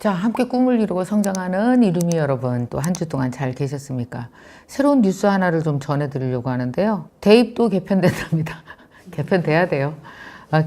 자, 함께 꿈을 이루고 성장하는 이루미 여러분, 또 한 주 동안 잘 계셨습니까? 새로운 뉴스 하나를 좀 전해드리려고 하는데요. 대입도 개편된답니다. 개편돼야 돼요.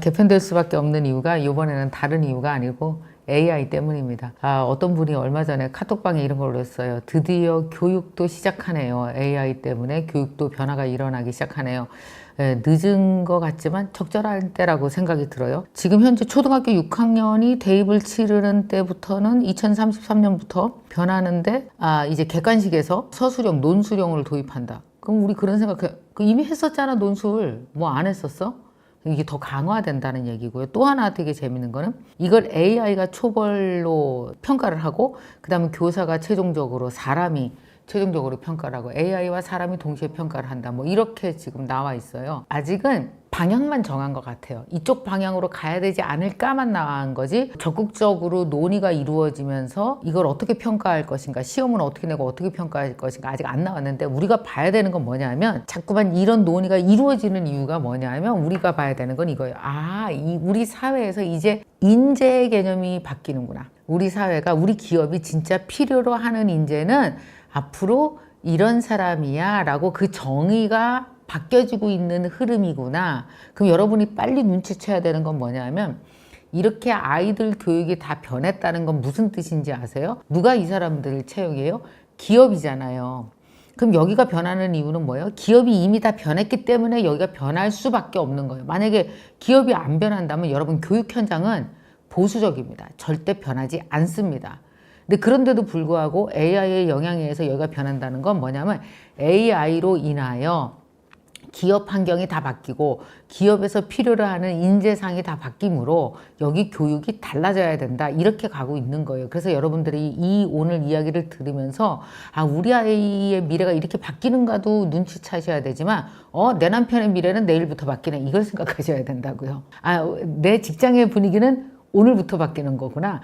개편될 수밖에 없는 이유가 이번에는 다른 이유가 아니고 AI 때문입니다. 어떤 분이 얼마 전에 카톡방에 이런 걸 올렸어요. 드디어 교육도 시작하네요. AI 때문에 교육도 변화가 일어나기 시작하네요. 늦은 것 같지만 적절한 때라고 생각이 들어요. 지금 현재 초등학교 6학년이 대입을 치르는 때부터는 2033년부터 변하는데 이제 객관식에서 서술형, 논술형을 도입한다. 그럼 우리 그런 생각해. 이미 했었잖아, 논술. 뭐 안 했었어? 이게 더 강화된다는 얘기고요. 또 하나 되게 재밌는 거는 이걸 AI가 초벌로 평가를 하고 그다음에 교사가 최종적으로 사람이 최종적으로 평가를 하고 AI와 사람이 동시에 평가를 한다. 뭐 이렇게 지금 나와 있어요. 아직은 방향만 정한 것 같아요. 이쪽 방향으로 가야 되지 않을까만 나온 거지 적극적으로 논의가 이루어지면서 이걸 어떻게 평가할 것인가, 시험은 어떻게 내고 어떻게 평가할 것인가 아직 안 나왔는데 우리가 봐야 되는 건 뭐냐면 자꾸만 이런 논의가 이루어지는 이유가 뭐냐면 우리가 봐야 되는 건 이거예요. 우리 사회에서 이제 인재의 개념이 바뀌는구나. 우리 사회가, 우리 기업이 진짜 필요로 하는 인재는 앞으로 이런 사람이야 라고 그 정의가 바뀌어지고 있는 흐름이구나. 그럼 여러분이 빨리 눈치채야 되는 건 뭐냐면 이렇게 아이들 교육이 다 변했다는 건 무슨 뜻인지 아세요? 누가 이 사람들을 채용해요? 기업이잖아요. 그럼 여기가 변하는 이유는 뭐예요? 기업이 이미 다 변했기 때문에 여기가 변할 수밖에 없는 거예요. 만약에 기업이 안 변한다면 여러분 교육 현장은 보수적입니다. 절대 변하지 않습니다. 근데 그런데도 불구하고 AI의 영향에 의해서 여기가 변한다는 건 뭐냐면 AI로 인하여 기업 환경이 다 바뀌고 기업에서 필요로 하는 인재상이 다 바뀌므로 여기 교육이 달라져야 된다. 이렇게 가고 있는 거예요. 그래서 여러분들이 오늘 이야기를 들으면서 우리 아이의 미래가 이렇게 바뀌는가도 눈치채셔야 되지만 내 남편의 미래는 내일부터 바뀌네. 이걸 생각하셔야 된다고요. 내 직장의 분위기는 오늘부터 바뀌는 거구나.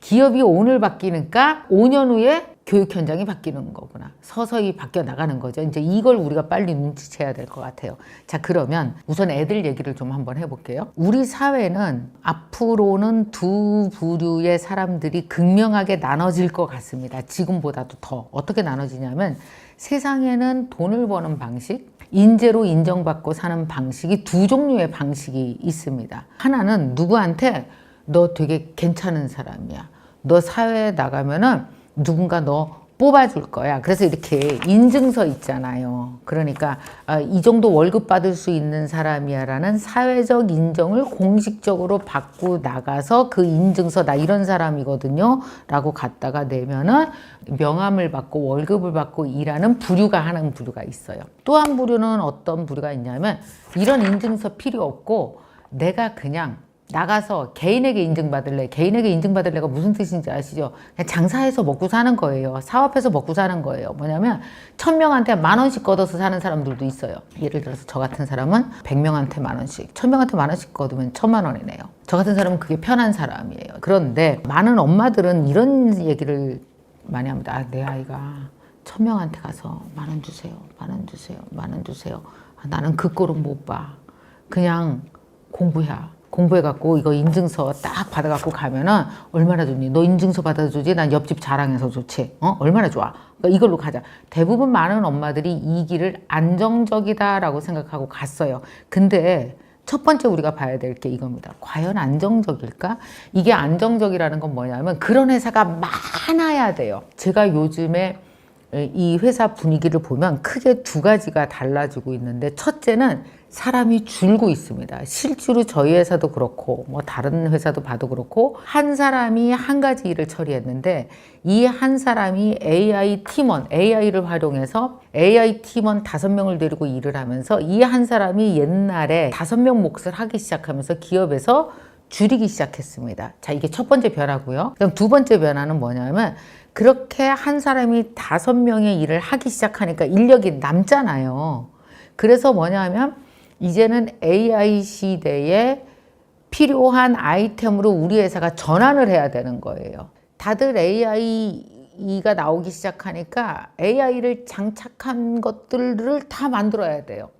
기업이 오늘 바뀌니까 5년 후에 교육 현장이 바뀌는 거구나. 서서히 바뀌어 나가는 거죠. 이제 이걸 우리가 빨리 눈치채야 될 것 같아요. 자, 그러면 우선 애들 얘기를 좀 한번 해볼게요. 우리 사회는 앞으로는 두 부류의 사람들이 극명하게 나눠질 것 같습니다. 지금보다도 더. 어떻게 나눠지냐면 세상에는 돈을 버는 방식, 인재로 인정받고 사는 방식이 두 종류의 방식이 있습니다. 하나는 누구한테 너 되게 괜찮은 사람이야. 너 사회에 나가면은 누군가 너 뽑아줄 거야. 그래서 이렇게 인증서 있잖아요. 그러니까 이 정도 월급 받을 수 있는 사람이야 라는 사회적 인정을 공식적으로 받고 나가서 그 인증서 나 이런 사람이거든요 라고 갖다가 내면은 명함을 받고 월급을 받고 일하는 부류가 하는 부류가 있어요. 또 한 부류는 어떤 부류가 있냐면 이런 인증서 필요 없고 내가 그냥 나가서 개인에게 인증받을래. 개인에게 인증받을래가 무슨 뜻인지 아시죠? 그냥 장사해서 먹고 사는 거예요. 사업해서 먹고 사는 거예요. 뭐냐면 1000명한테 10,000원씩 걷어서 사는 사람들도 있어요. 예를 들어서 저 같은 사람은 100명한테 10,000원씩, 1000명한테 10,000원씩 걷으면 10,000,000원이네요. 저 같은 사람은 그게 편한 사람이에요. 그런데 많은 엄마들은 이런 얘기를 많이 합니다. 내 아이가 1000명한테 가서 10,000원 주세요. 10,000원 주세요. 10,000원 주세요. 나는 그 꼴은 못 봐. 그냥 공부해갖고 이거 인증서 딱 받아갖고 가면은 얼마나 좋니? 너 인증서 받아주지? 난 옆집 자랑해서 좋지. 얼마나 좋아. 그러니까 이걸로 가자. 대부분 많은 엄마들이 이 길을 안정적이다라고 생각하고 갔어요. 근데 첫 번째 우리가 봐야 될 게 이겁니다. 과연 안정적일까? 이게 안정적이라는 건 뭐냐면 그런 회사가 많아야 돼요. 제가 요즘에 이 회사 분위기를 보면 크게 두 가지가 달라지고 있는데 첫째는 사람이 줄고 있습니다. 실제로 저희 회사도 그렇고 뭐 다른 회사도 봐도 그렇고 한 사람이 한 가지 일을 처리했는데 이 한 사람이 AI 팀원, AI를 활용해서 AI 팀원 5명을 데리고 일을 하면서 이 한 사람이 옛날에 5명 몫을 하기 시작하면서 기업에서 줄이기 시작했습니다. 자, 이게 첫 번째 변화고요. 그럼 두 번째 변화는 뭐냐면 그렇게 한 사람이 5명의 일을 하기 시작하니까 인력이 남잖아요. 그래서 뭐냐면 이제는 AI 시대에 필요한 아이템으로 우리 회사가 전환을 해야 되는 거예요. 다들 AI가 나오기 시작하니까 AI를 장착한 것들을 다 만들어야 돼요.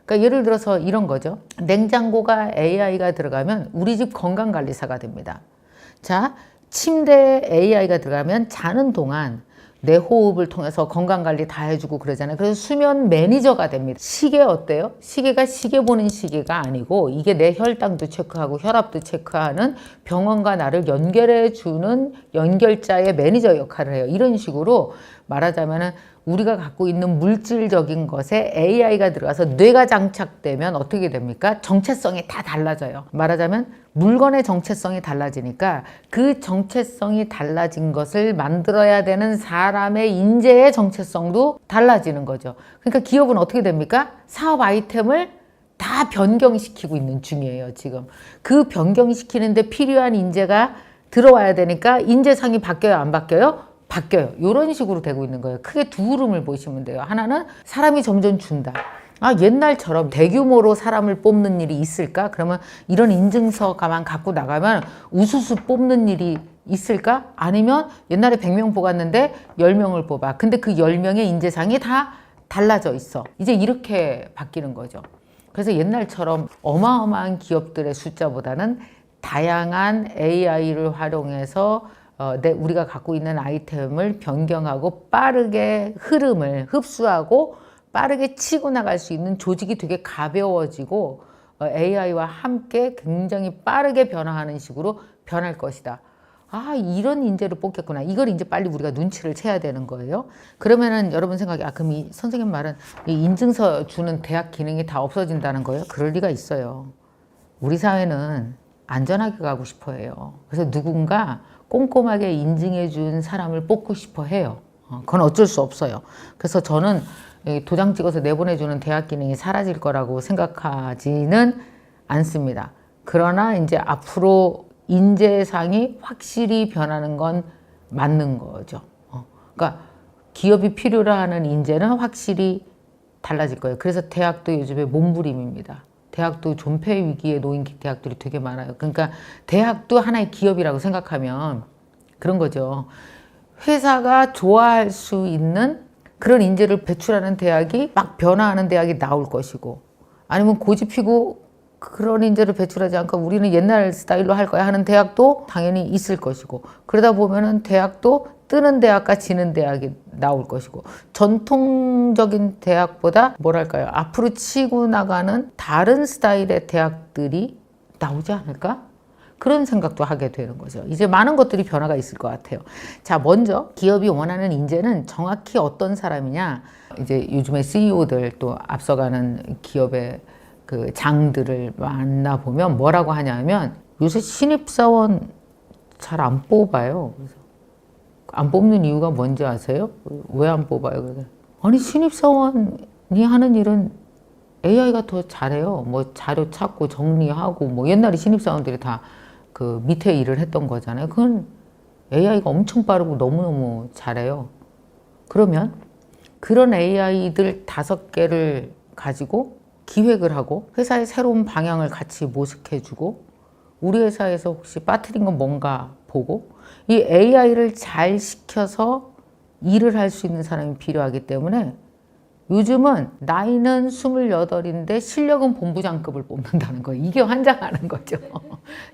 그러니까 예를 들어서 이런 거죠. 냉장고가 AI가 들어가면 우리 집 건강관리사가 됩니다. 자, 침대에 AI가 들어가면 자는 동안 내 호흡을 통해서 건강관리 다 해주고 그러잖아요. 그래서 수면 매니저가 됩니다. 시계 어때요? 시계가 시계 보는 시계가 아니고 이게 내 혈당도 체크하고 혈압도 체크하는 병원과 나를 연결해주는 연결자의 매니저 역할을 해요. 이런 식으로 말하자면은 우리가 갖고 있는 물질적인 것에 AI가 들어가서 뇌가 장착되면 어떻게 됩니까? 정체성이 다 달라져요. 말하자면 물건의 정체성이 달라지니까 그 정체성이 달라진 것을 만들어야 되는 사람의 인재의 정체성도 달라지는 거죠. 그러니까 기업은 어떻게 됩니까? 사업 아이템을 다 변경시키고 있는 중이에요, 지금. 그 변경시키는데 필요한 인재가 들어와야 되니까 인재상이 바뀌어요, 안 바뀌어요? 바뀌어요. 이런 식으로 되고 있는 거예요. 크게 두 흐름을 보시면 돼요. 하나는 사람이 점점 준다. 아, 옛날처럼 대규모로 사람을 뽑는 일이 있을까? 그러면 이런 인증서가만 갖고 나가면 우수수 뽑는 일이 있을까? 아니면 옛날에 100명 뽑았는데 10명을 뽑아. 근데 그 10명의 인재상이 다 달라져 있어. 이제 이렇게 바뀌는 거죠. 그래서 옛날처럼 어마어마한 기업들의 숫자보다는 다양한 AI를 활용해서 우리가 갖고 있는 아이템을 변경하고 빠르게 흐름을 흡수하고 빠르게 치고 나갈 수 있는 조직이 되게 가벼워지고 AI와 함께 굉장히 빠르게 변화하는 식으로 변할 것이다. 아, 이런 인재를 뽑겠구나. 이걸 이제 빨리 우리가 눈치를 채야 되는 거예요. 그러면은 여러분 생각에, 그럼 이 선생님 말은 이 인증서 주는 대학 기능이 다 없어진다는 거예요? 그럴 리가 있어요. 우리 사회는 안전하게 가고 싶어 해요. 그래서 누군가 꼼꼼하게 인증해 준 사람을 뽑고 싶어 해요. 그건 어쩔 수 없어요. 그래서 저는 도장 찍어서 내보내주는 대학 기능이 사라질 거라고 생각하지는 않습니다. 그러나 이제 앞으로 인재상이 확실히 변하는 건 맞는 거죠. 그러니까 기업이 필요로 하는 인재는 확실히 달라질 거예요. 그래서 대학도 요즘에 몸부림입니다. 대학도 존폐 위기에 놓인 대학들이 되게 많아요. 그러니까 대학도 하나의 기업이라고 생각하면 그런 거죠. 회사가 좋아할 수 있는 그런 인재를 배출하는 대학이 막 변화하는 대학이 나올 것이고, 아니면 고집 피고 그런 인재를 배출하지 않고 우리는 옛날 스타일로 할 거야 하는 대학도 당연히 있을 것이고, 그러다 보면은 대학도 뜨는 대학과 지는 대학이 나올 것이고, 전통적인 대학보다 뭐랄까요, 앞으로 치고 나가는 다른 스타일의 대학들이 나오지 않을까? 그런 생각도 하게 되는 거죠. 이제 많은 것들이 변화가 있을 것 같아요. 자, 먼저 기업이 원하는 인재는 정확히 어떤 사람이냐? 이제 요즘에 CEO들 또 앞서가는 기업의 그 장들을 만나보면 뭐라고 하냐면, 요새 신입사원 잘 안 뽑아요. 그래서 안 뽑는 이유가 뭔지 아세요? 왜 안 뽑아요? 아니, 신입사원이 하는 일은 AI가 더 잘해요. 뭐 자료 찾고 정리하고, 뭐 옛날에 신입사원들이 다 그 밑에 일을 했던 거잖아요. 그건 AI가 엄청 빠르고 너무너무 잘해요. 그러면 그런 AI들 5개를 가지고 기획을 하고 회사의 새로운 방향을 같이 모색해주고, 우리 회사에서 혹시 빠뜨린 건 뭔가 보고, 이 AI를 잘 시켜서 일을 할 수 있는 사람이 필요하기 때문에 요즘은 나이는 28인데 실력은 본부장급을 뽑는다는 거예요. 이게 환장하는 거죠.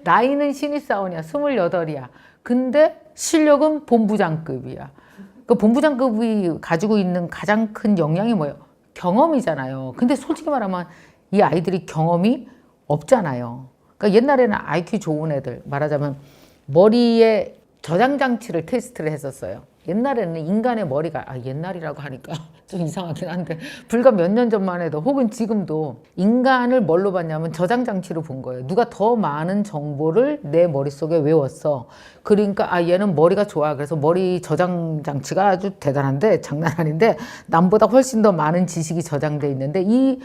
나이는 신입사원이야, 28이야. 근데 실력은 본부장급이야. 그 본부장급이 가지고 있는 가장 큰 역량이 뭐예요? 경험이잖아요. 근데 솔직히 말하면 이 아이들이 경험이 없잖아요. 그러니까 옛날에는 IQ 좋은 애들, 말하자면 머리에 저장장치를 테스트를 했었어요. 옛날에는 인간의 머리가, 옛날이라고 하니까 좀 이상하긴 한데, 불과 몇 년 전만 해도 혹은 지금도 인간을 뭘로 봤냐면 저장장치로 본 거예요. 누가 더 많은 정보를 내 머릿속에 외웠어. 그러니까 얘는 머리가 좋아. 그래서 머리 저장장치가 아주 대단한데, 장난 아닌데 남보다 훨씬 더 많은 지식이 저장돼 있는데, 이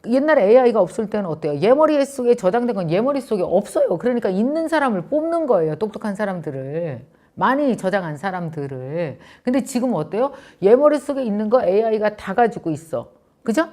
옛날에 AI가 없을 때는 어때요? 얘 머릿속에 저장된 건 얘 머릿속에 없어요. 그러니까 있는 사람을 뽑는 거예요. 똑똑한 사람들을. 많이 저장한 사람들을. 근데 지금 어때요? 얘 머릿속에 있는 거 AI가 다 가지고 있어. 그죠?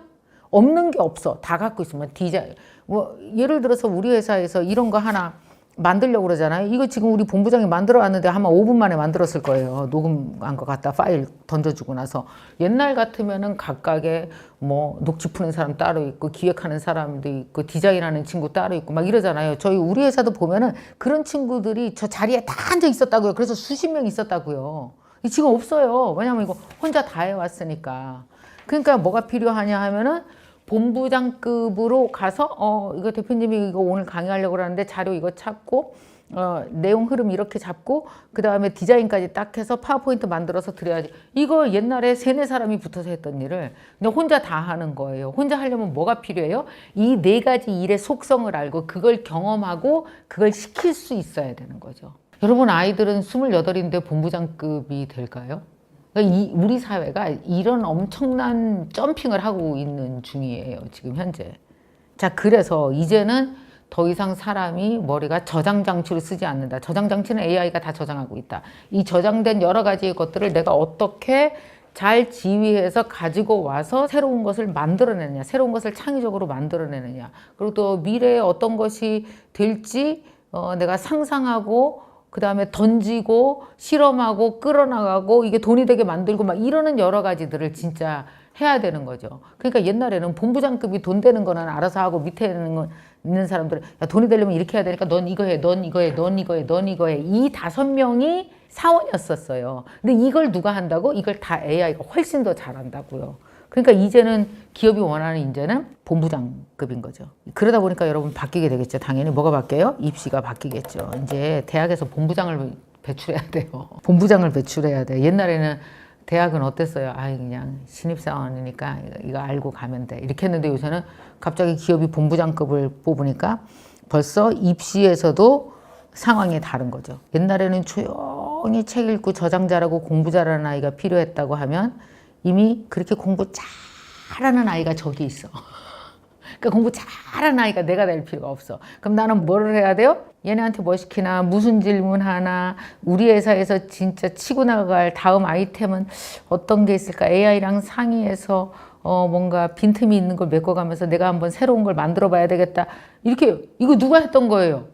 없는 게 없어. 다 갖고 있으면 디자인. 뭐 예를 들어서 우리 회사에서 이런 거 하나 만들려고 그러잖아요. 이거 지금 우리 본부장이 만들어 왔는데 아마 5분 만에 만들었을 거예요. 녹음한 거 갖다 파일 던져주고 나서. 옛날 같으면은 각각의 뭐 녹취 푸는 사람 따로 있고 기획하는 사람도 있고 디자인하는 친구 따로 있고 막 이러잖아요. 우리 회사도 보면은 그런 친구들이 저 자리에 다 앉아 있었다고요. 그래서 수십 명 있었다고요. 지금 없어요. 왜냐면 이거 혼자 다 해왔으니까. 그러니까 뭐가 필요하냐 하면은 본부장급으로 가서 이거 대표님이 이거 오늘 강의하려고 그러는데 자료 이거 찾고 내용 흐름 이렇게 잡고 그 다음에 디자인까지 딱 해서 파워포인트 만들어서 드려야지. 이거 옛날에 3-4사람이 붙어서 했던 일을 그냥 혼자 다 하는 거예요. 혼자 하려면 뭐가 필요해요? 이 4가지 일의 속성을 알고 그걸 경험하고 그걸 시킬 수 있어야 되는 거죠. 여러분 아이들은 28인데 본부장급이 될까요? 우리 사회가 이런 엄청난 점핑을 하고 있는 중이에요. 지금 현재. 자, 그래서 이제는 더 이상 사람이 머리가 저장 장치를 쓰지 않는다. 저장 장치는 AI가 다 저장하고 있다. 이 저장된 여러 가지의 것들을 내가 어떻게 잘 지휘해서 가지고 와서 새로운 것을 만들어내느냐, 새로운 것을 창의적으로 만들어내느냐, 그리고 또 미래에 어떤 것이 될지 내가 상상하고 그 다음에 던지고 실험하고 끌어나가고 이게 돈이 되게 만들고 막 이러는 여러 가지들을 진짜 해야 되는 거죠. 그러니까 옛날에는 본부장급이 돈 되는 거는 알아서 하고 밑에 있는 사람들은 야, 돈이 되려면 이렇게 해야 되니까 넌 이거 해, 넌 이거 해, 넌 이거 해, 넌 이거 해. 이 5명이 사원이었었어요. 근데 이걸 누가 한다고? 이걸 다 AI가 훨씬 더 잘한다고요. 그러니까 이제는 기업이 원하는 인재는 본부장급인 거죠. 그러다 보니까 여러분 바뀌게 되겠죠. 당연히 뭐가 바뀌어요? 입시가 바뀌겠죠. 이제 대학에서 본부장을 배출해야 돼요. 본부장을 배출해야 돼. 옛날에는 대학은 어땠어요? 그냥 신입사원이니까 이거 알고 가면 돼. 이렇게 했는데 요새는 갑자기 기업이 본부장급을 뽑으니까 벌써 입시에서도 상황이 다른 거죠. 옛날에는 조용히 책 읽고 저장 잘하고 공부 잘하는 아이가 필요했다고 하면 이미 그렇게 공부 잘하는 아이가 저기 있어. 그러니까 공부 잘하는 아이가 내가 될 필요가 없어. 그럼 나는 뭐를 해야 돼요? 얘네한테 뭐 시키나, 무슨 질문 하나, 우리 회사에서 진짜 치고 나갈 다음 아이템은 어떤 게 있을까? AI랑 상의해서 뭔가 빈틈이 있는 걸 메꿔가면서 내가 한번 새로운 걸 만들어 봐야 되겠다. 이거 누가 했던 거예요?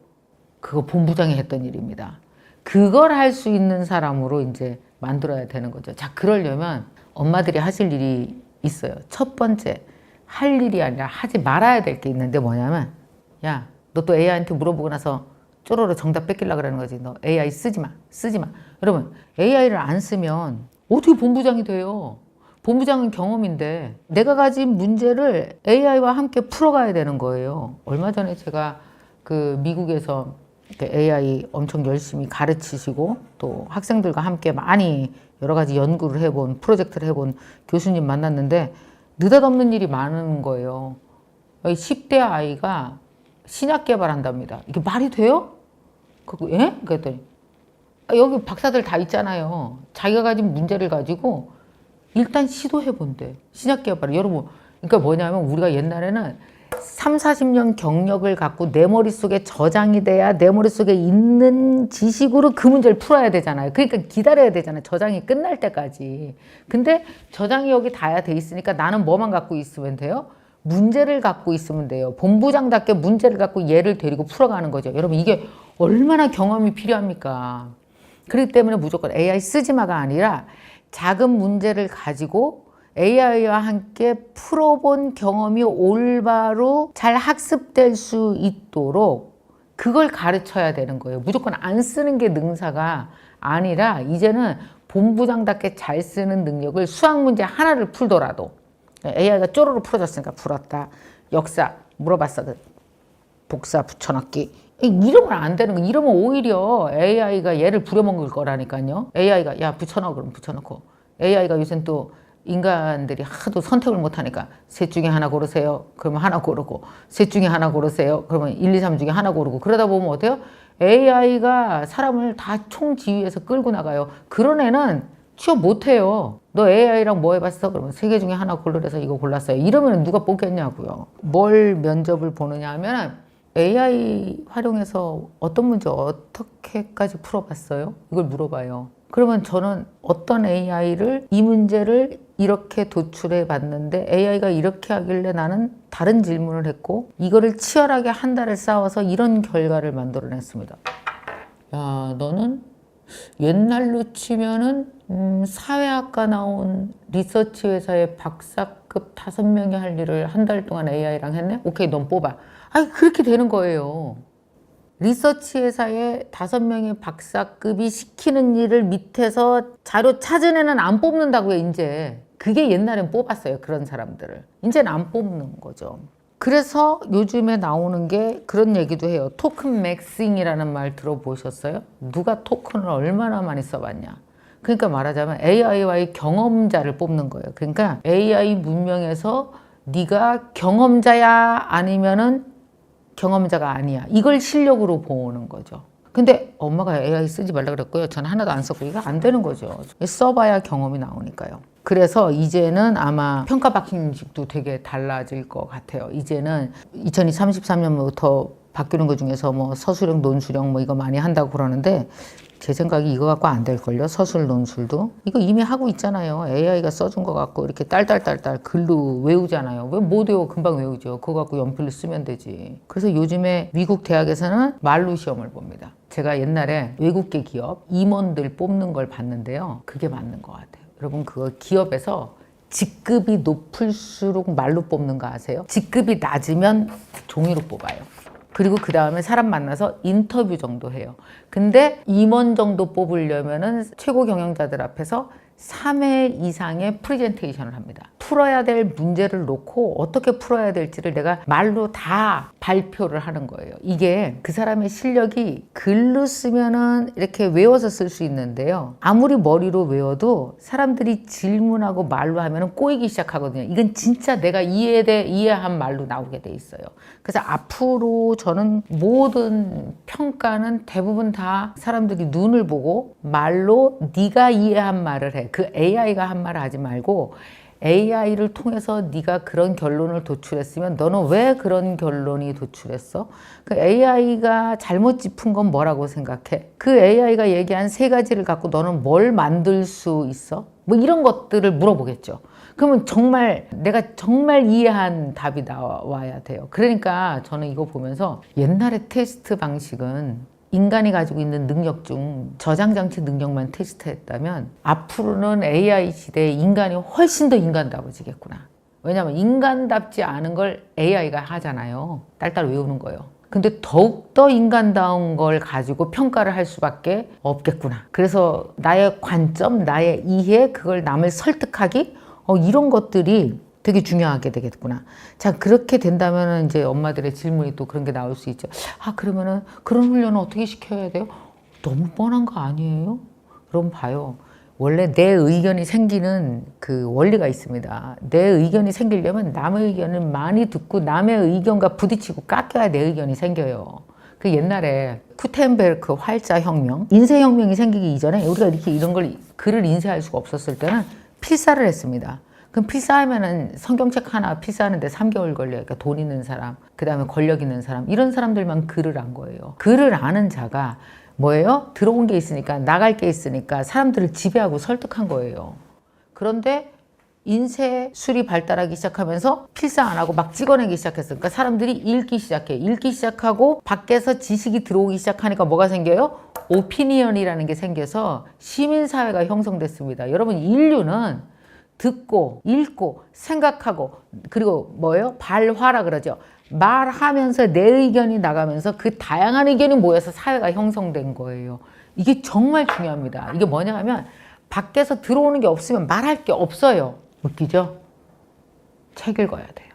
그거 본부장이 했던 일입니다. 그걸 할 수 있는 사람으로 이제 만들어야 되는 거죠. 자, 그러려면 엄마들이 하실 일이 있어요. 첫 번째, 할 일이 아니라 하지 말아야 될 게 있는데 뭐냐면 야, 너 또 AI한테 물어보고 나서 쪼로로 정답 뺏기려고 그러는 거지. 너 AI 쓰지 마. 여러분, AI를 안 쓰면 어떻게 본부장이 돼요? 본부장은 경험인데 내가 가진 문제를 AI와 함께 풀어가야 되는 거예요. 얼마 전에 제가 그 미국에서 AI 엄청 열심히 가르치시고 또 학생들과 함께 많이 여러 가지 연구를 해본 프로젝트를 해본 교수님 만났는데 느닷없는 일이 많은 거예요. 10대 아이가 신약 개발한답니다. 이게 말이 돼요? 예? 그랬더니 여기 박사들 다 있잖아요. 자기가 가진 문제를 가지고 일단 시도해본대. 신약 개발을. 여러분, 그러니까 뭐냐면 우리가 옛날에는 30-40년 경력을 갖고 내 머릿속에 저장이 돼야 내 머릿속에 있는 지식으로 그 문제를 풀어야 되잖아요. 그러니까 기다려야 되잖아요. 저장이 끝날 때까지. 근데 저장이 여기 다 돼 있으니까 나는 뭐만 갖고 있으면 돼요? 문제를 갖고 있으면 돼요. 본부장답게 문제를 갖고 얘를 데리고 풀어가는 거죠. 여러분, 이게 얼마나 경험이 필요합니까? 그렇기 때문에 무조건 AI 쓰지 마가 아니라 작은 문제를 가지고 AI와 함께 풀어본 경험이 올바로 잘 학습될 수 있도록 그걸 가르쳐야 되는 거예요. 무조건 안 쓰는 게 능사가 아니라 이제는 본부장답게 잘 쓰는 능력을 수학 문제 하나를 풀더라도 AI가 쪼로로 풀어줬으니까 풀었다. 역사 물어봤어. 복사 붙여넣기. 이러면 안 되는 거. 이러면 오히려 AI가 얘를 부려먹을 거라니까요. AI가 야 붙여넣어 그러면 붙여넣고 AI가 요새는 또 인간들이 하도 선택을 못하니까 셋 중에 하나 고르세요. 그러면 하나 고르고 셋 중에 하나 고르세요. 그러면 1, 2, 3 중에 하나 고르고 그러다 보면 어때요? AI가 사람을 다 총지휘해서 끌고 나가요. 그런 애는 취업 못해요. 너 AI랑 뭐 해봤어? 그러면 3개 중에 하나 고르래서 이거 골랐어요. 이러면 누가 뽑겠냐고요. 뭘 면접을 보느냐 하면 AI 활용해서 어떤 문제 어떻게까지 풀어봤어요? 이걸 물어봐요. 그러면 저는 어떤 AI를 이 문제를 이렇게 도출해 봤는데 AI가 이렇게 하길래 나는 다른 질문을 했고 이거를 치열하게 한 달을 싸워서 이런 결과를 만들어냈습니다. 야, 너는 옛날로 치면은 사회학과 나온 리서치 회사의 박사급 5명이 할 일을 한 달 동안 AI랑 했네? 오케이, 넌 뽑아. 아니, 그렇게 되는 거예요. 리서치 회사의 5명의 박사급이 시키는 일을 밑에서 자료 찾은 애는 안 뽑는다고요, 이제. 그게 옛날엔 뽑았어요, 그런 사람들을. 이제는 안 뽑는 거죠. 그래서 요즘에 나오는 게 그런 얘기도 해요. 토큰 맥싱이라는 말 들어보셨어요? 누가 토큰을 얼마나 많이 써봤냐. 그러니까 말하자면 AI와의 경험자를 뽑는 거예요. 그러니까 AI 문명에서 네가 경험자야 아니면은 경험자가 아니야. 이걸 실력으로 보는 거죠. 근데 엄마가 AI 쓰지 말라 그랬고요. 저는 하나도 안 썼고 이거 안 되는 거죠. 써봐야 경험이 나오니까요. 그래서 이제는 아마 평가 방식도 되게 달라질 것 같아요. 이제는 2033년부터 바뀌는 것 중에서 뭐 서술형, 논술형 뭐 이거 많이 한다고 그러는데 제 생각에 이거 갖고 안 될걸요. 서술, 논술도. 이거 이미 하고 있잖아요. AI가 써준 거 갖고 이렇게 딸딸딸딸 글로 외우잖아요. 왜 못 외워? 금방 외우죠. 그거 갖고 연필로 쓰면 되지. 그래서 요즘에 미국 대학에서는 말로 시험을 봅니다. 제가 옛날에 외국계 기업 임원들 뽑는 걸 봤는데요. 그게 맞는 것 같아요. 여러분 그거 기업에서 직급이 높을수록 말로 뽑는 거 아세요? 직급이 낮으면 종이로 뽑아요. 그리고 그 다음에 사람 만나서 인터뷰 정도 해요. 근데 임원 정도 뽑으려면은 최고 경영자들 앞에서 3회 이상의 프레젠테이션을 합니다. 풀어야 될 문제를 놓고 어떻게 풀어야 될지를 내가 말로 다 발표를 하는 거예요. 이게 그 사람의 실력이 글로 쓰면은 이렇게 외워서 쓸 수 있는데요. 아무리 머리로 외워도 사람들이 질문하고 말로 하면은 꼬이기 시작하거든요. 이건 진짜 내가 이해한 말로 나오게 돼 있어요. 그래서 앞으로 저는 모든 평가는 대부분 다 사람들이 눈을 보고 말로 네가 이해한 말을 해. 그 AI가 한 말을 하지 말고 AI를 통해서 네가 그런 결론을 도출했으면 너는 왜 그런 결론이 도출했어? 그 AI가 잘못 짚은 건 뭐라고 생각해? 그 AI가 얘기한 3가지를 갖고 너는 뭘 만들 수 있어? 뭐 이런 것들을 물어보겠죠. 그러면 정말 내가 정말 이해한 답이 나와야 돼요. 그러니까 저는 이거 보면서 옛날의 테스트 방식은 인간이 가지고 있는 능력 중 저장장치 능력만 테스트했다면 앞으로는 AI 시대에 인간이 훨씬 더 인간다워지겠구나. 왜냐하면 인간답지 않은 걸 AI가 하잖아요. 딸딸 외우는 거예요. 근데 더욱더 인간다운 걸 가지고 평가를 할 수밖에 없겠구나. 그래서 나의 관점, 나의 이해, 그걸 남을 설득하기 이런 것들이 되게 중요하게 되겠구나. 자, 그렇게 된다면 이제 엄마들의 질문이 또 그런 게 나올 수 있죠. 아, 그러면은 그런 훈련은 어떻게 시켜야 돼요? 너무 뻔한 거 아니에요? 그럼 봐요. 원래 내 의견이 생기는 그 원리가 있습니다. 내 의견이 생기려면 남의 의견을 많이 듣고 남의 의견과 부딪히고 깎여야 내 의견이 생겨요. 그 옛날에 구텐베르크 활자혁명, 인쇄혁명이 생기기 이전에 우리가 이렇게 이런 걸 글을 인쇄할 수가 없었을 때는 필사를 했습니다. 그럼 필사하면은 성경책 하나 필사하는데 3개월 걸려요. 그러니까 돈 있는 사람, 그 다음에 권력 있는 사람, 이런 사람들만 글을 안 거예요. 글을 아는 자가 뭐예요? 들어온 게 있으니까, 나갈 게 있으니까 사람들을 지배하고 설득한 거예요. 그런데 인쇄술이 발달하기 시작하면서 필사 안 하고 막 찍어내기 시작했어요. 그러니까 사람들이 읽기 시작해. 읽기 시작하고 밖에서 지식이 들어오기 시작하니까 뭐가 생겨요? 오피니언이라는 게 생겨서 시민사회가 형성됐습니다. 여러분, 인류는 듣고 읽고 생각하고 그리고 뭐예요? 발화라 그러죠. 말하면서 내 의견이 나가면서 그 다양한 의견이 모여서 사회가 형성된 거예요. 이게 정말 중요합니다. 이게 뭐냐 하면 밖에서 들어오는 게 없으면 말할 게 없어요. 웃기죠? 책 읽어야 돼요.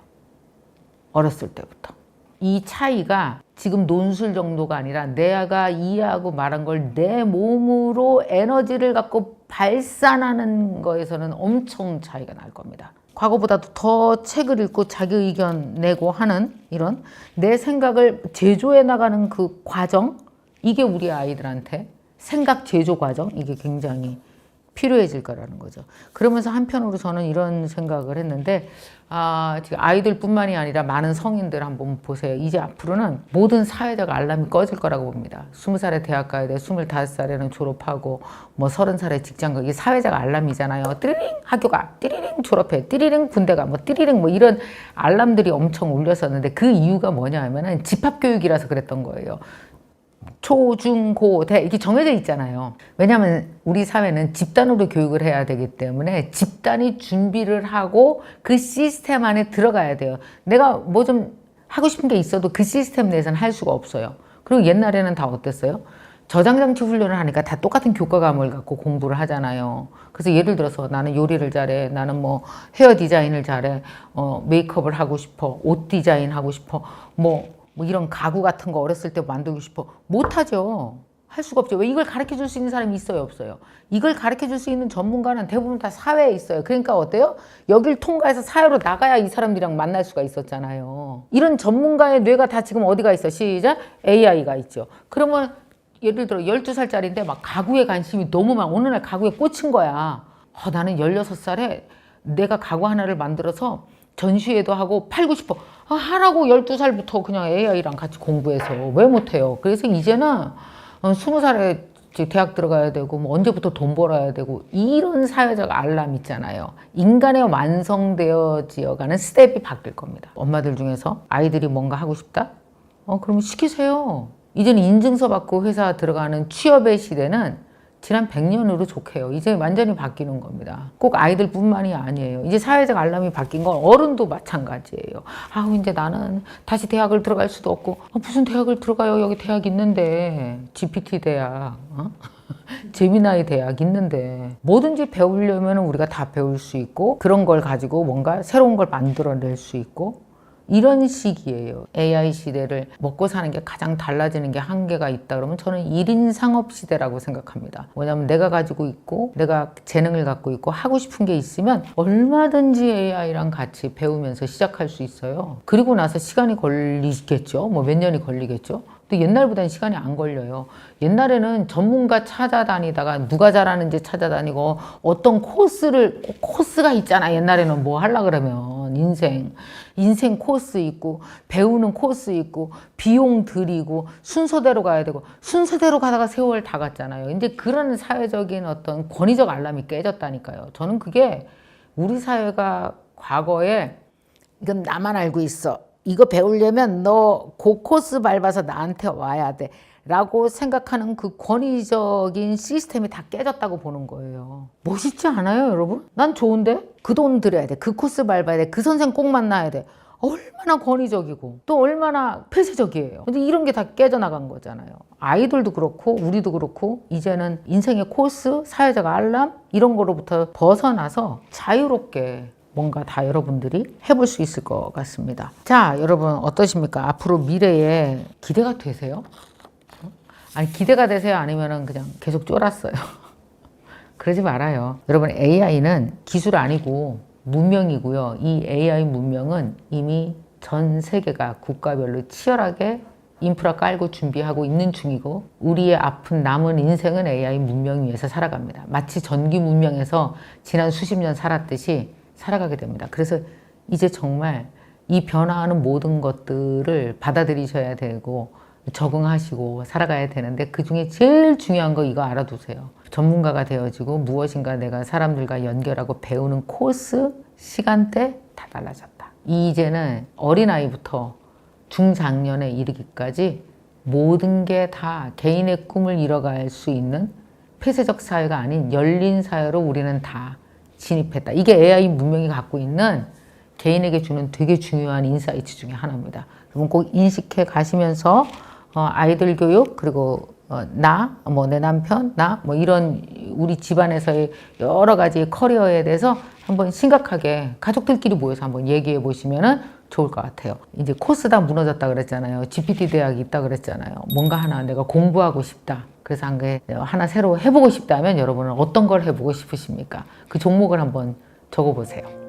어렸을 때부터. 이 차이가 지금 논술 정도가 아니라 내가 이해하고 말한 걸 내 몸으로 에너지를 갖고 발산하는 거에서는 엄청 차이가 날 겁니다. 과거보다도 더 책을 읽고 자기 의견 내고 하는 이런 내 생각을 제조해 나가는 그 과정, 이게 우리 아이들한테 생각 제조 과정, 이게 굉장히 필요해질 거라는 거죠. 그러면서 한편으로 저는 이런 생각을 했는데 지금 아이들뿐만이 아니라 많은 성인들 한번 보세요. 이제 앞으로는 모든 사회적 알람이 꺼질 거라고 봅니다. 20살에 대학 가야 돼, 25살에는 졸업하고 뭐 30살에 직장 가기 사회적 알람이잖아요. 띠리링 학교 가, 띠리링 졸업해, 띠리링 군대 가, 뭐 띠리링 뭐 이런 알람들이 엄청 울렸었는데 그 이유가 뭐냐 하면은 집합교육이라서 그랬던 거예요. 초, 중, 고, 대 이렇게 정해져 있잖아요. 왜냐하면 우리 사회는 집단으로 교육을 해야 되기 때문에 집단이 준비를 하고 그 시스템 안에 들어가야 돼요. 내가 뭐 좀 하고 싶은 게 있어도 그 시스템 내에서는 할 수가 없어요. 그리고 옛날에는 다 어땠어요? 저장장치 훈련을 하니까 다 똑같은 교과감을 갖고 공부를 하잖아요. 그래서 예를 들어서 나는 요리를 잘해, 나는 뭐 헤어 디자인을 잘해, 메이크업을 하고 싶어, 옷 디자인 하고 싶어, 뭐 이런 가구 같은 거 어렸을 때 만들고 싶어. 못하죠. 할 수가 없죠. 왜 이걸 가르쳐 줄 수 있는 사람이 있어요? 없어요? 이걸 가르쳐 줄 수 있는 전문가는 대부분 다 사회에 있어요. 그러니까 어때요? 여길 통과해서 사회로 나가야 이 사람들이랑 만날 수가 있었잖아요. 이런 전문가의 뇌가 다 지금 어디가 있어? 시작. AI가 있죠. 그러면 예를 들어 12살짜리인데 막 가구에 관심이 너무 많아. 어느 날 가구에 꽂힌 거야. 나는 16살에 내가 가구 하나를 만들어서 전시회도 하고 팔고 싶어. 하라고 12살부터 그냥 AI랑 같이 공부해서 왜 못해요? 그래서 이제는 20살에 대학 들어가야 되고 뭐 언제부터 돈 벌어야 되고 이런 사회적 알람 있잖아요. 인간의 완성되어지어가는 스텝이 바뀔 겁니다. 엄마들 중에서 아이들이 뭔가 하고 싶다? 그러면 시키세요. 이제는 인증서 받고 회사 들어가는 취업의 시대는 지난 100년으로 좋게요. 이제 완전히 바뀌는 겁니다. 꼭 아이들뿐만이 아니에요. 이제 사회적 알람이 바뀐 건 어른도 마찬가지예요. 이제 나는 다시 대학을 들어갈 수도 없고 무슨 대학을 들어가요? 여기 대학 있는데 GPT 대학, 제미나이 대학 있는데 뭐든지 배우려면 우리가 다 배울 수 있고 그런 걸 가지고 뭔가 새로운 걸 만들어낼 수 있고 이런 시기예요. AI 시대를 먹고 사는 게 가장 달라지는 게 한계가 있다 그러면 저는 1인 상업 시대라고 생각합니다. 뭐냐면 내가 가지고 있고 내가 재능을 갖고 있고 하고 싶은 게 있으면 얼마든지 AI랑 같이 배우면서 시작할 수 있어요. 그리고 나서 시간이 걸리겠죠. 뭐 몇 년이 걸리겠죠. 또 옛날보다는 시간이 안 걸려요. 옛날에는 전문가 찾아다니다가 누가 잘하는지 찾아다니고 어떤 코스가 있잖아. 옛날에는 뭐 하려고 그러면 인생 코스 있고 배우는 코스 있고 비용 들이고 순서대로 가야 되고 순서대로 가다가 세월 다 갔잖아요. 이제 그런 사회적인 어떤 권위적 알람이 깨졌다니까요. 저는 그게 우리 사회가 과거에 이건 나만 알고 있어. 이거 배우려면 너 그 코스 밟아서 나한테 와야 돼 라고 생각하는 그 권위적인 시스템이 다 깨졌다고 보는 거예요. 멋있지 않아요, 여러분? 난 좋은데? 그 돈 들여야 돼. 그 코스 밟아야 돼. 그 선생 꼭 만나야 돼. 얼마나 권위적이고 또 얼마나 폐쇄적이에요. 근데 이런 게 다 깨져나간 거잖아요. 아이들도 그렇고 우리도 그렇고 이제는 인생의 코스, 사회적 알람 이런 거로부터 벗어나서 자유롭게 뭔가 다 여러분들이 해볼 수 있을 것 같습니다. 자, 여러분 어떠십니까? 앞으로 미래에 기대가 되세요? 아니 기대가 되세요? 아니면은 그냥 계속 쫄았어요? 그러지 말아요. 여러분 AI는 기술 아니고 문명이고요. 이 AI 문명은 이미 전 세계가 국가별로 치열하게 인프라 깔고 준비하고 있는 중이고 우리의 아픈 남은 인생은 AI 문명 위에서 살아갑니다. 마치 전기 문명에서 지난 수십 년 살았듯이 살아가게 됩니다. 그래서 이제 정말 이 변화하는 모든 것들을 받아들이셔야 되고 적응하시고 살아가야 되는데 그중에 제일 중요한 거 이거 알아두세요. 전문가가 되어지고 무엇인가 내가 사람들과 연결하고 배우는 코스, 시간대 다 달라졌다. 이제는 어린아이부터 중장년에 이르기까지 모든 게 다 개인의 꿈을 이뤄갈 수 있는 폐쇄적 사회가 아닌 열린 사회로 우리는 다 진입했다. 이게 AI 문명이 갖고 있는 개인에게 주는 되게 중요한 인사이트 중에 하나입니다. 여러분 꼭 인식해 가시면서 아이들 교육 그리고 내 남편, 이런 우리 집안에서의 여러 가지 커리어에 대해서 한번 심각하게 가족들끼리 모여서 한번 얘기해 보시면은 좋을 것 같아요. 이제 코스 다 무너졌다 그랬잖아요. GPT 대학이 있다 그랬잖아요. 뭔가 하나 내가 공부하고 싶다. 그래서 한 게 하나 새로 해보고 싶다면 여러분은 어떤 걸 해보고 싶으십니까? 그 종목을 한번 적어보세요.